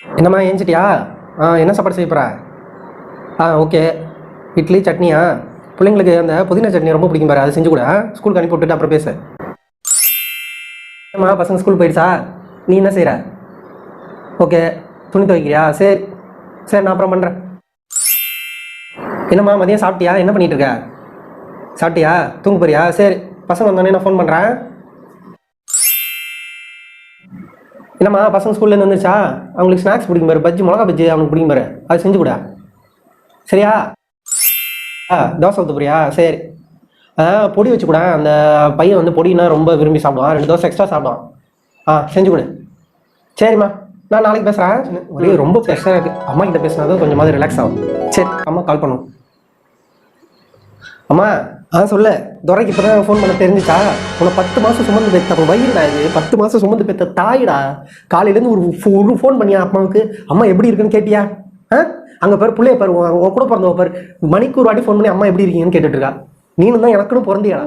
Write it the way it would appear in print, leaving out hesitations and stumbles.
என்னம்மா ஏஞ்சிட்டியா? என்ன சாப்பாடு செய்ய போகிறா? ஓகே. இட்லி சட்னியா? பிள்ளைங்களுக்கு அந்த புதினா சட்னி ரொம்ப பிடிக்கும் பாரு, அது செஞ்சு கூட ஸ்கூலுக்கு அனுப்பி விட்டுட்டு அப்புறம் பேசு. என்னம்மா பசங்க ஸ்கூல் போயிடுச்சா? நீ என்ன செய்கிற? ஓகே. துணி துவைக்கிறியா? சரி சரி, நான் அப்புறம் பண்ணுறேன். என்னம்மா மதியம் சாப்பிட்டியா? என்ன பண்ணிட்டு இருக்க? சாப்பிட்டியா? தூங்க போறியா? சரி, பசங்க வந்தோடனே நான் ஃபோன் பண்ணுறேன். என்னம்மா பசங்க ஸ்கூல்லேருந்து வந்துச்சா? அவங்களுக்கு ஸ்நாக்ஸ் பிடிக்கும் பாரு, பஜ்ஜி, மிளகா பஜ்ஜி அவனுக்கு பிடிக்கும் பாரு, அது செஞ்சு கூட. சரியா? தோசை ஊற்ற போறியா? சரி. பொடி வச்சு கூட, அந்த பையன் வந்து பொடினா ரொம்ப விரும்பி சாப்பிடுவான், 2 தோசை எக்ஸ்ட்ரா சாப்பிடுவான். செஞ்சு கொடு. சரிம்மா, நான் நாளைக்கு பேசுகிறேன். ஒரே ரொம்ப ப்ரெஷராக இருக்குது, அம்மா கிட்ட பேசினா தான் கொஞ்சம் மாதிரி ரிலாக்ஸ் ஆகும். சரி, அம்மா கால் பண்ணும். அம்மா. சொல்லு. துரைக்கு இப்போ தான் ஃபோன் பண்ண தெரிஞ்சிச்சா? உன்னை 10 மாதம் சுமந்து பெற்ற வயிறுடா இது, 10 மாதம் சுமந்து பெற்ற தாயிடா. காலையிலேருந்து ஒரு ஃபோன் பண்ணியா அம்மாவுக்கு? அம்மா எப்படி இருக்குன்னு கேட்டியா? அங்கே பாரு, பிள்ளைய பாரு, உன் கூட பிறந்தவ பாரு, மணிக்கு ஒரு வாட்டி ஃபோன் பண்ணி அம்மா எப்படி இருக்கீங்கன்னு கேட்டுட்டு இருக்கா. நீனும் தான் எனக்குன்னு பிறந்தியாடா.